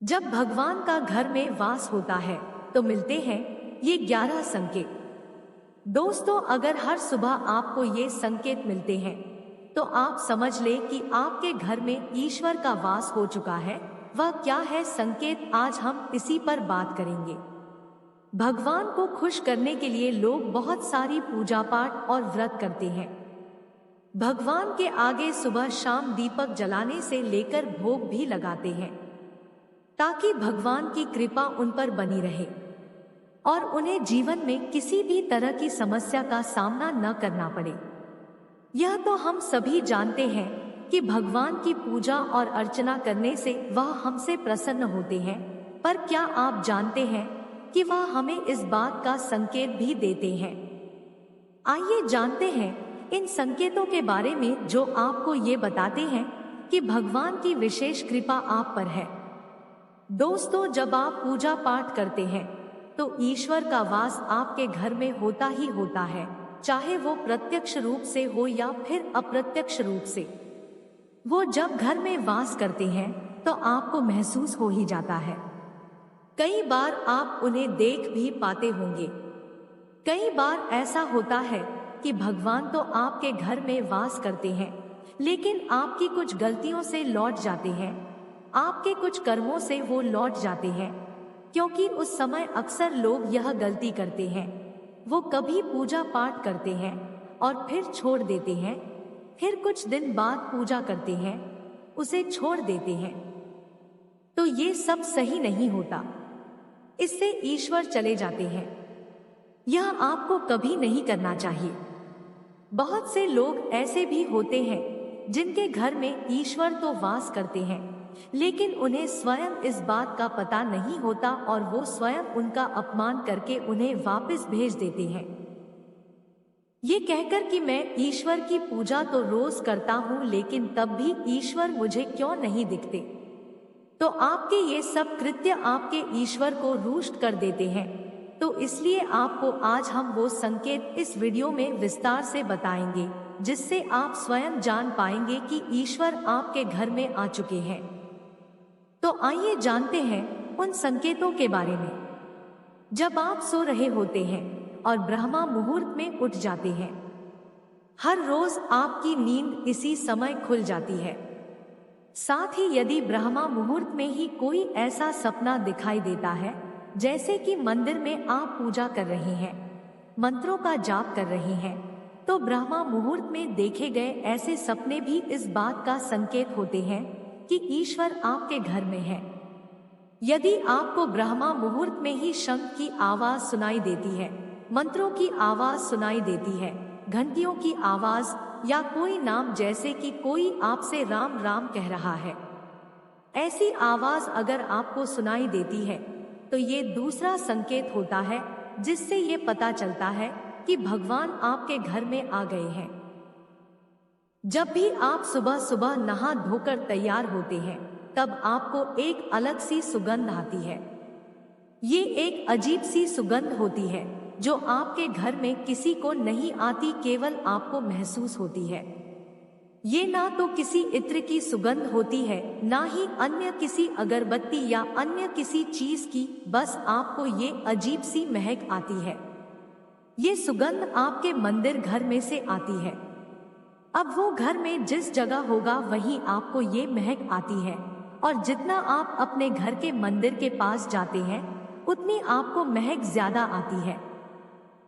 जब भगवान का घर में वास होता है तो मिलते हैं ये 11 संकेत। दोस्तों, अगर हर सुबह आपको ये संकेत मिलते हैं तो आप समझ ले कि आपके घर में ईश्वर का वास हो चुका है। वह क्या है संकेत, आज हम इसी पर बात करेंगे। भगवान को खुश करने के लिए लोग बहुत सारी पूजा पाठ और व्रत करते हैं। भगवान के आगे सुबह शाम दीपक जलाने से लेकर भोग भी लगाते हैं ताकि भगवान की कृपा उन पर बनी रहे और उन्हें जीवन में किसी भी तरह की समस्या का सामना न करना पड़े। यह तो हम सभी जानते हैं कि भगवान की पूजा और अर्चना करने से वह हमसे प्रसन्न होते हैं, पर क्या आप जानते हैं कि वह हमें इस बात का संकेत भी देते हैं। आइए जानते हैं इन संकेतों के बारे में जो आपको ये बताते हैं कि भगवान की विशेष कृपा आप पर है। दोस्तों, जब आप पूजा पाठ करते हैं तो ईश्वर का वास आपके घर में होता ही होता है, चाहे वो प्रत्यक्ष रूप से हो या फिर अप्रत्यक्ष रूप से। वो जब घर में वास करते हैं तो आपको महसूस हो ही जाता है। कई बार आप उन्हें देख भी पाते होंगे। कई बार ऐसा होता है कि भगवान तो आपके घर में वास करते हैं, लेकिन आपकी कुछ गलतियों से लौट जाते हैं, आपके कुछ कर्मों से वो लौट जाते हैं, क्योंकि उस समय अक्सर लोग यह गलती करते हैं। वो कभी पूजा पाठ करते हैं और फिर छोड़ देते हैं, फिर कुछ दिन बाद पूजा करते हैं, उसे छोड़ देते हैं। तो ये सब सही नहीं होता, इससे ईश्वर चले जाते हैं। यह आपको कभी नहीं करना चाहिए। बहुत से लोग ऐसे भी होते हैं जिनके घर में ईश्वर तो वास करते हैं, लेकिन उन्हें स्वयं इस बात का पता नहीं होता और वो स्वयं उनका अपमान करके उन्हें वापस भेज देते हैं, ये कहकर कि मैं ईश्वर की पूजा तो रोज करता हूँ, लेकिन तब भी ईश्वर मुझे क्यों नहीं दिखते। तो आपके ये सब कृत्य आपके ईश्वर को रुष्ट कर देते हैं। तो इसलिए आपको आज हम वो संकेत इस वीडियो में विस्तार से बताएंगे, जिससे आप स्वयं जान पाएंगे कि ईश्वर आपके घर में आ चुके हैं। तो आइए जानते हैं उन संकेतों के बारे में। जब आप सो रहे होते हैं और ब्रह्मा मुहूर्त में उठ जाते हैं, हर रोज आपकी नींद इसी समय खुल जाती है। साथ ही यदि ब्रह्मा मुहूर्त में ही कोई ऐसा सपना दिखाई देता है, जैसे कि मंदिर में आप पूजा कर रहे हैं, मंत्रों का जाप कर रहे हैं, तो ब्रह्मा मुहूर्त में देखे गए ऐसे सपने भी इस बात का संकेत होते हैं कि ईश्वर आपके घर में है। यदि आपको ब्रह्मा मुहूर्त में ही शंख की आवाज सुनाई देती है, मंत्रों की आवाज सुनाई देती है, घंटियों की आवाज या कोई नाम, जैसे कि कोई आपसे राम राम कह रहा है, ऐसी आवाज अगर आपको सुनाई देती है तो ये दूसरा संकेत होता है, जिससे ये पता चलता है कि भगवान आपके घर में आ गए हैं। जब भी आप सुबह सुबह नहा धोकर तैयार होते हैं, तब आपको एक अलग सी सुगंध आती है। ये एक अजीब सी सुगंध होती है जो आपके घर में किसी को नहीं आती, केवल आपको महसूस होती है। ये ना तो किसी इत्र की सुगंध होती है, ना ही अन्य किसी अगरबत्ती या अन्य किसी चीज की, बस आपको ये अजीब सी महक आती है। ये सुगंध आपके मंदिर घर में से आती है। अब वो घर में जिस जगह होगा वहीं आपको ये महक आती है, और जितना आप अपने घर के मंदिर के पास जाते हैं उतनी आपको महक ज्यादा आती है।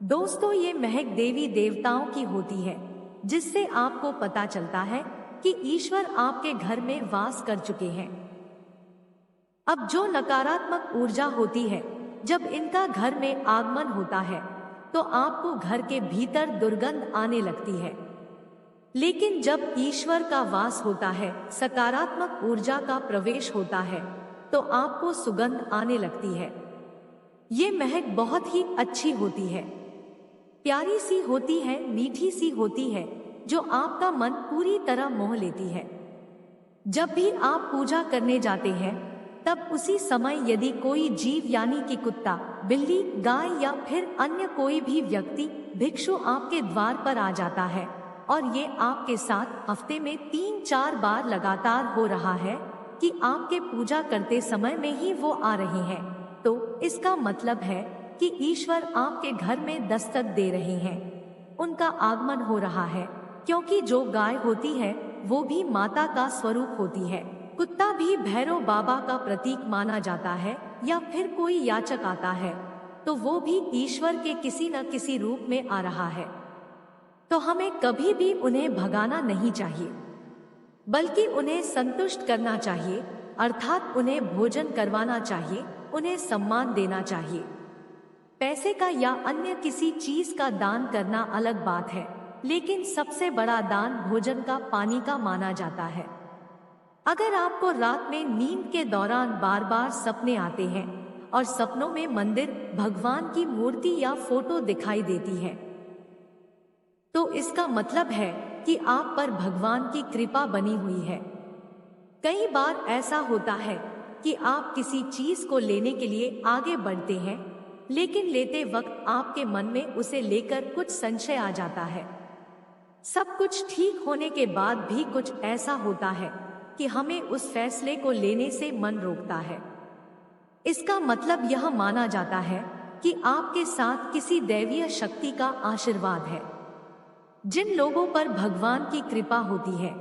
दोस्तों, ये महक देवी देवताओं की होती है, जिससे आपको पता चलता है कि ईश्वर आपके घर में वास कर चुके हैं। अब जो नकारात्मक ऊर्जा होती है, जब इनका घर में आगमन होता है तो आपको घर के भीतर दुर्गंध आने लगती है। लेकिन जब ईश्वर का वास होता है, सकारात्मक ऊर्जा का प्रवेश होता है, तो आपको सुगंध आने लगती है। ये महक बहुत ही अच्छी होती है, प्यारी सी होती है, मीठी सी होती है, जो आपका मन पूरी तरह मोह लेती है। जब भी आप पूजा करने जाते हैं, तब उसी समय यदि कोई जीव यानी कि कुत्ता, बिल्ली, गाय या फिर अन्य कोई भी व्यक्ति, भिक्षु आपके द्वार पर आ जाता है और ये आपके साथ हफ्ते में 3-4 बार लगातार हो रहा है, कि आपके पूजा करते समय में ही वो आ रहे हैं, तो इसका मतलब है कि ईश्वर आपके घर में दस्तक दे रहे हैं, उनका आगमन हो रहा है। क्योंकि जो गाय होती है वो भी माता का स्वरूप होती है। कुत्ता भी भैरव बाबा का प्रतीक माना जाता है, या फिर कोई याचक आता है तो वो भी ईश्वर के किसी न किसी रूप में आ रहा है। तो हमें कभी भी उन्हें भगाना नहीं चाहिए, बल्कि उन्हें संतुष्ट करना चाहिए, अर्थात उन्हें भोजन करवाना चाहिए, उन्हें सम्मान देना चाहिए। पैसे का या अन्य किसी चीज का दान करना अलग बात है, लेकिन सबसे बड़ा दान भोजन का, पानी का माना जाता है। अगर आपको रात में नींद के दौरान बार बार सपने आते हैं और सपनों में मंदिर, भगवान की मूर्ति या फोटो दिखाई देती है, तो इसका मतलब है कि आप पर भगवान की कृपा बनी हुई है। कई बार ऐसा होता है कि आप किसी चीज को लेने के लिए आगे बढ़ते हैं, लेकिन लेते वक्त आपके मन में उसे लेकर कुछ संशय आ जाता है। सब कुछ ठीक होने के बाद भी कुछ ऐसा होता है कि हमें उस फैसले को लेने से मन रोकता है। इसका मतलब यह माना जाता है कि आपके साथ किसी दैवीय शक्ति का आशीर्वाद है। जिन लोगों पर भगवान की कृपा होती है,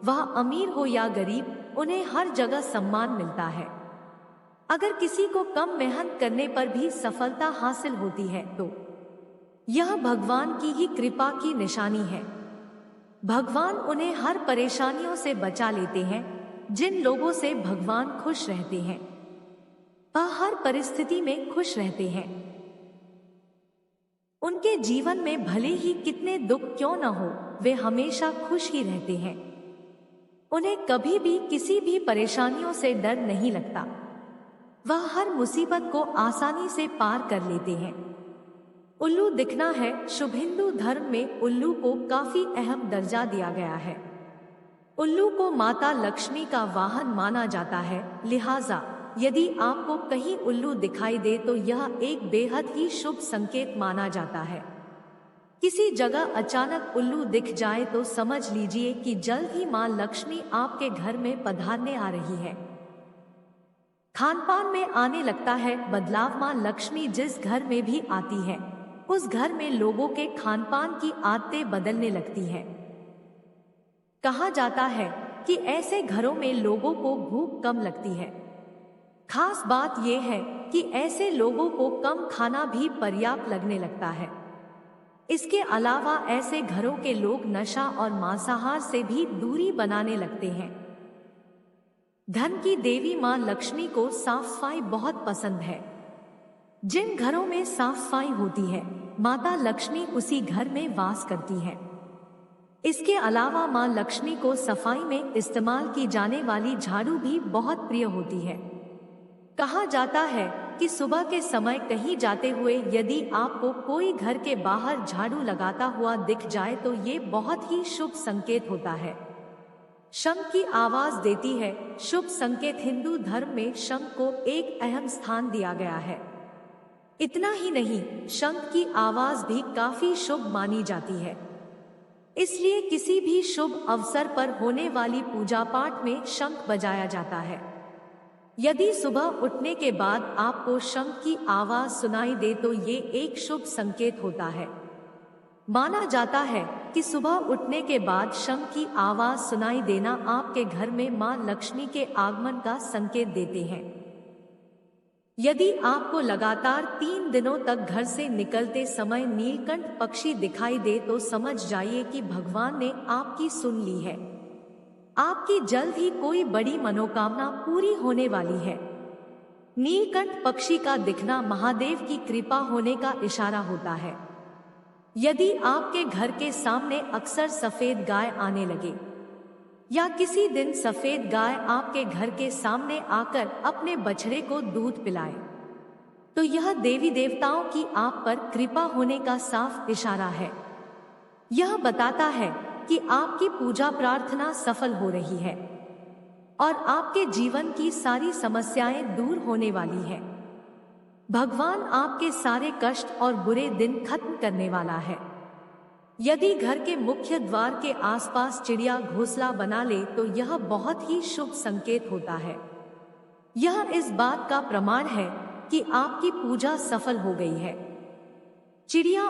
वह अमीर हो या गरीब, उन्हें हर जगह सम्मान मिलता है। अगर किसी को कम मेहनत करने पर भी सफलता हासिल होती है तो यह भगवान की ही कृपा की निशानी है। भगवान उन्हें हर परेशानियों से बचा लेते हैं। जिन लोगों से भगवान खुश रहते हैं, वह हर परिस्थिति में खुश रहते हैं। उनके जीवन में भले ही कितने दुख क्यों न हो, वे हमेशा खुश ही रहते हैं। उन्हें कभी भी किसी भी परेशानियों से डर नहीं लगता। वह हर मुसीबत को आसानी से पार कर लेते हैं। उल्लू दिखना है। शुभ हिंदू धर्म में उल्लू को काफी अहम दर्जा दिया गया है। उल्लू को माता लक्ष्मी का वाहन माना जाता है, लिहाजा यदि आपको कहीं उल्लू दिखाई दे तो यह एक बेहद ही शुभ संकेत माना जाता है। किसी जगह अचानक उल्लू दिख जाए तो समझ लीजिए कि जल्द ही मां लक्ष्मी आपके घर में पधारने आ रही है। खानपान में आने लगता है बदलाव। मां लक्ष्मी जिस घर में भी आती है, उस घर में लोगों के खानपान की आदतें बदलने लगती हैं। कहा जाता है कि ऐसे घरों में लोगों को भूख कम लगती है। खास बात यह है कि ऐसे लोगों को कम खाना भी पर्याप्त लगने लगता है। इसके अलावा ऐसे घरों के लोग नशा और मांसाहार से भी दूरी बनाने लगते हैं। धन की देवी मां लक्ष्मी को साफ सफाई बहुत पसंद है। जिन घरों में साफ सफाई होती है, माता लक्ष्मी उसी घर में वास करती है। इसके अलावा मां लक्ष्मी को सफाई में इस्तेमाल की जाने वाली झाड़ू भी बहुत प्रिय होती है। कहा जाता है कि सुबह के समय कहीं जाते हुए यदि आपको कोई घर के बाहर झाड़ू लगाता हुआ दिख जाए तो ये बहुत ही शुभ संकेत होता है। शंख की आवाज देती है। शुभ संकेत। हिंदू धर्म में शंख को एक अहम स्थान दिया गया है। इतना ही नहीं, शंख की आवाज भी काफी शुभ मानी जाती है। इसलिए किसी भी शुभ अवसर पर होने वाली पूजा पाठ में शंख बजाया जाता है। यदि सुबह उठने के बाद आपको शंख की आवाज सुनाई दे तो ये एक शुभ संकेत होता है। माना जाता है कि सुबह उठने के बाद शंख की आवाज सुनाई देना आपके घर में मां लक्ष्मी के आगमन का संकेत देते हैं। यदि आपको लगातार 3 दिनों तक घर से निकलते समय नीलकंठ पक्षी दिखाई दे तो समझ जाइए कि भगवान ने आपकी सुन ली है। आपकी जल्द ही कोई बड़ी मनोकामना पूरी होने वाली है। नीलकंठ पक्षी का दिखना महादेव की कृपा होने का इशारा होता है। यदि आपके घर के सामने अक्सर सफेद गाय आने लगे या किसी दिन सफेद गाय आपके घर के सामने आकर अपने बछड़े को दूध पिलाए, तो यह देवी देवताओं की आप पर कृपा होने का साफ इशारा है। यह बताता है कि आपकी पूजा प्रार्थना सफल हो रही है और आपके जीवन की सारी समस्याएं दूर होने वाली है। भगवान आपके सारे कष्ट और बुरे दिन खत्म करने वाला है। यदि घर के मुख्य द्वार के आसपास चिड़िया घोंसला बना ले तो यह बहुत ही शुभ संकेत होता है। यह इस बात का प्रमाण है कि आपकी पूजा सफल हो गई है। चिड़िया